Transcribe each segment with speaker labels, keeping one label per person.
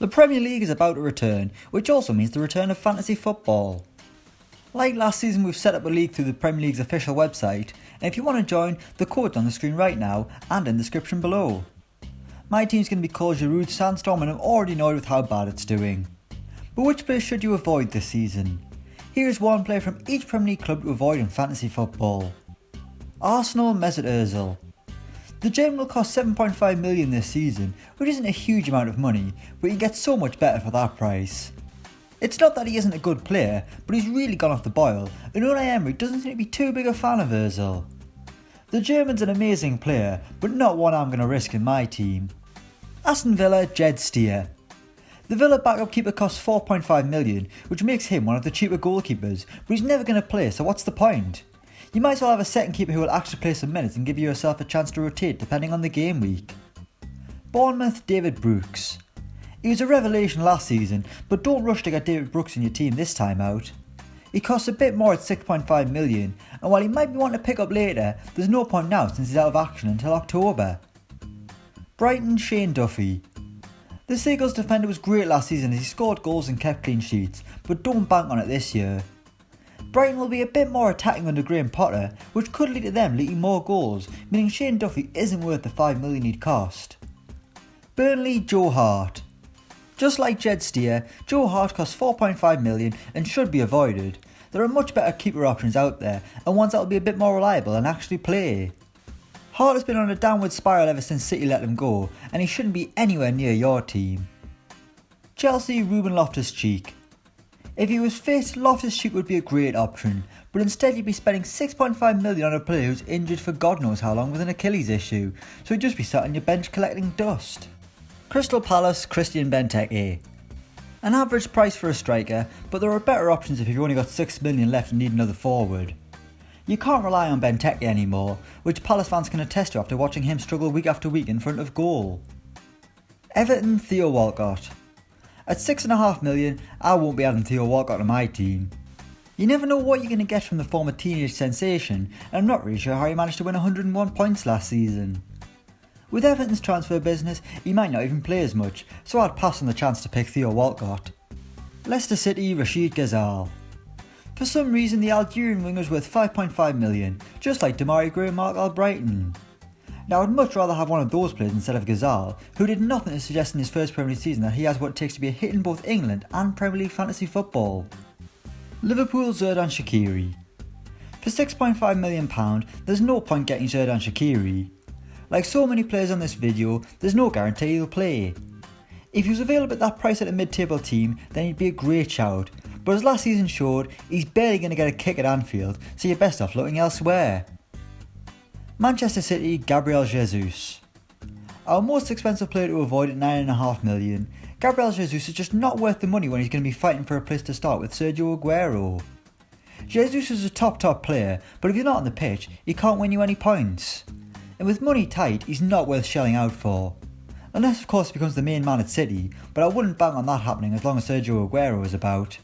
Speaker 1: The Premier League is about to return, which also means the return of fantasy football. Like last season, we've set up a league through the Premier League's official website, and if you want to join, the code's on the screen right now and in the description below. My team's going to be called Giroud Sandstorm and I'm already annoyed with how bad it's doing. But which players should you avoid this season? Here's one player from each Premier League club to avoid in fantasy football. Arsenal, Mesut Ozil. The German will cost 7.5 million this season, which isn't a huge amount of money, but he gets so much better for that price. It's not that he isn't a good player, but he's really gone off the boil, and Unai Emery doesn't seem to be too big a fan of Ozil. The German's an amazing player, but not one I'm going to risk in my team. Aston Villa, Xherdan Shaqiri. The Villa backup keeper costs 4.5 million, which makes him one of the cheaper goalkeepers, but he's never going to play, so what's the point? You might as well have a second keeper who will actually play some minutes and give yourself a chance to rotate depending on the game week. Bournemouth, David Brooks. He was a revelation last season, but don't rush to get David Brooks in your team this time out. He costs a bit more at 6.5 million, and while he might be wanting to pick up later, there's no point now since he's out of action until October. Brighton, Shane Duffy. The Seagulls defender was great last season as he scored goals and kept clean sheets, but don't bank on it this year. Brighton will be a bit more attacking under Graham Potter, which could lead to them leaking more goals, meaning Shane Duffy isn't worth the 5 million he'd cost. Burnley, Joe Hart. Just like Xherdan Shaqiri, Joe Hart costs 4.5 million and should be avoided. There are much better keeper options out there and ones that will be a bit more reliable and actually play. Hart has been on a downward spiral ever since City let him go, and he shouldn't be anywhere near your team. Chelsea, Ruben Loftus-Cheek. If he was fit, Loftus-Cheek would be a great option, but instead you'd be spending 6.5 million on a player who's injured for God knows how long with an Achilles issue, so he'd just be sat on your bench collecting dust. Crystal Palace, Christian Benteke. An average price for a striker, but there are better options if you've only got 6 million left and need another forward. You can't rely on Benteke anymore, which Palace fans can attest to after watching him struggle week after week in front of goal. Everton, Theo Walcott. At 6.5 million, I won't be adding Theo Walcott to my team. You never know what you're going to get from the former teenage sensation, and I'm not really sure how he managed to win 101 points last season. With Everton's transfer business, he might not even play as much, so I'd pass on the chance to pick Theo Walcott. Leicester City, Rashid Gazelle. For some reason, the Algerian winger's worth 5.5 million, just like Demarai Gray and Mark Brighton. Now I'd much rather have one of those players instead of Gazelle, who did nothing to suggest in his first Premier League season that he has what it takes to be a hit in both England and Premier League fantasy football. Liverpool, Xherdan Shaqiri. For £6.5 million, there's no point getting Xherdan Shaqiri. Like so many players on this video, there's no guarantee he'll play. If he was available at that price at a mid-table team, then he'd be a great shout, but as last season showed, he's barely going to get a kick at Anfield, so you're best off looking elsewhere. Manchester City, Gabriel Jesus. Our most expensive player to avoid at 9.5 million, Gabriel Jesus is just not worth the money when he's going to be fighting for a place to start with Sergio Aguero. Jesus is a top player, but if you're not on the pitch, he can't win you any points. And with money tight, he's not worth shelling out for. Unless of course he becomes the main man at City, but I wouldn't bank on that happening as long as Sergio Aguero is about.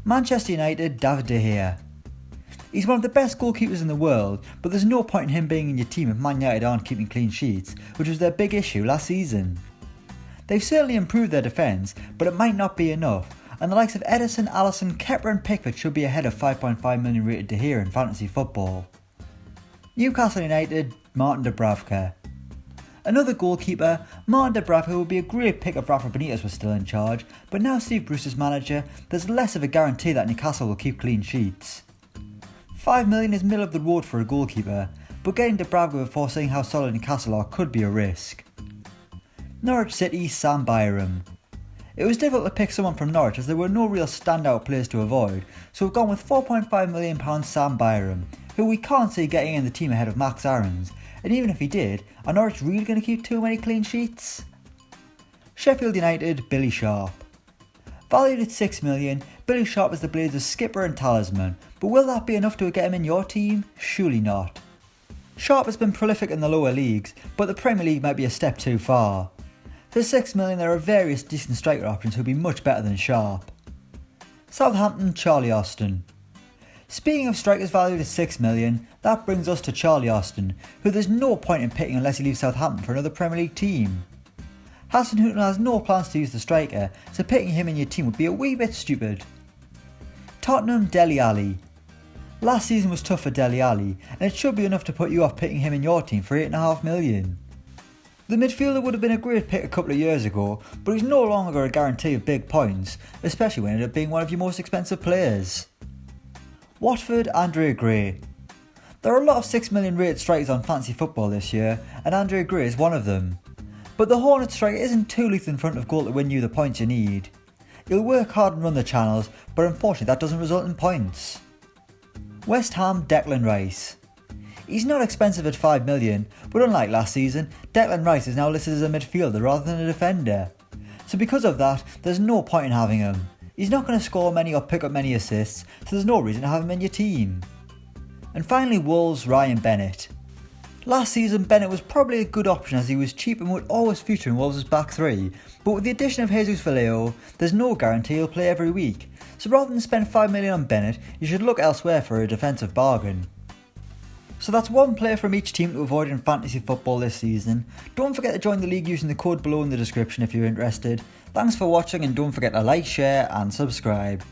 Speaker 1: Manchester United, David De Gea. He's one of the best goalkeepers in the world, but there's no point in him being in your team if Man United aren't keeping clean sheets, which was their big issue last season. They've certainly improved their defence, but it might not be enough, and the likes of Ederson, Alisson, Kepa and Pickford should be ahead of 5.5 million rated De Gea in fantasy football. Newcastle United, Martin Dubravka. Another goalkeeper, Martin Dubravka would be a great pick if Rafa Benitez was still in charge, but now Steve Bruce is manager, there's less of a guarantee that Newcastle will keep clean sheets. 5 million is middle of the road for a goalkeeper, but getting Dubravka before seeing how solid Newcastle are could be a risk. Norwich City, Sam Byram. It was difficult to pick someone from Norwich as there were no real standout players to avoid, so we've gone with £4.5 million Sam Byram, who we can't see getting in the team ahead of Max Aarons, and even if he did, are Norwich really going to keep too many clean sheets? Sheffield United, Billy Sharp. Valued at 6 million, Billy Sharp is the Blades' skipper and talisman, but will that be enough to get him in your team? Surely not. Sharp has been prolific in the lower leagues, but the Premier League might be a step too far. For 6 million there are various decent striker options who would be much better than Sharp. Southampton, Charlie Austin. Speaking of strikers valued at 6 million, that brings us to Charlie Austin, who there's no point in picking unless he leaves Southampton for another Premier League team. Hasenhüttl has no plans to use the striker, so picking him in your team would be a wee bit stupid. Tottenham Dele Alli. Last season was tough for Dele Alli, and it should be enough to put you off picking him in your team for £8.5 million. The midfielder would have been a great pick a couple of years ago, but he's no longer a guarantee of big points, especially when it ended up being one of your most expensive players. Watford Andre Gray. There are a lot of £6 million rated strikers on fantasy football this year, and Andre Gray is one of them. But the Hornet striker isn't too lethal in front of goal to win you the points you need. He'll work hard and run the channels, but unfortunately that doesn't result in points. West Ham Declan Rice. He's not expensive at £5 million, but unlike last season, Declan Rice is now listed as a midfielder rather than a defender. So because of that, there's no point in having him. He's not going to score many or pick up many assists, so there's no reason to have him in your team. And finally Wolves Ryan Bennett. Last season Bennett was probably a good option as he was cheap and would always feature in Wolves' back three, but with the addition of Jesus Vallejo, there's no guarantee he'll play every week, so rather than spend £5 million on Bennett, you should look elsewhere for a defensive bargain. So that's one player from each team to avoid in fantasy football this season. Don't forget to join the league using the code below in the description if you're interested. Thanks for watching and don't forget to like, share and subscribe.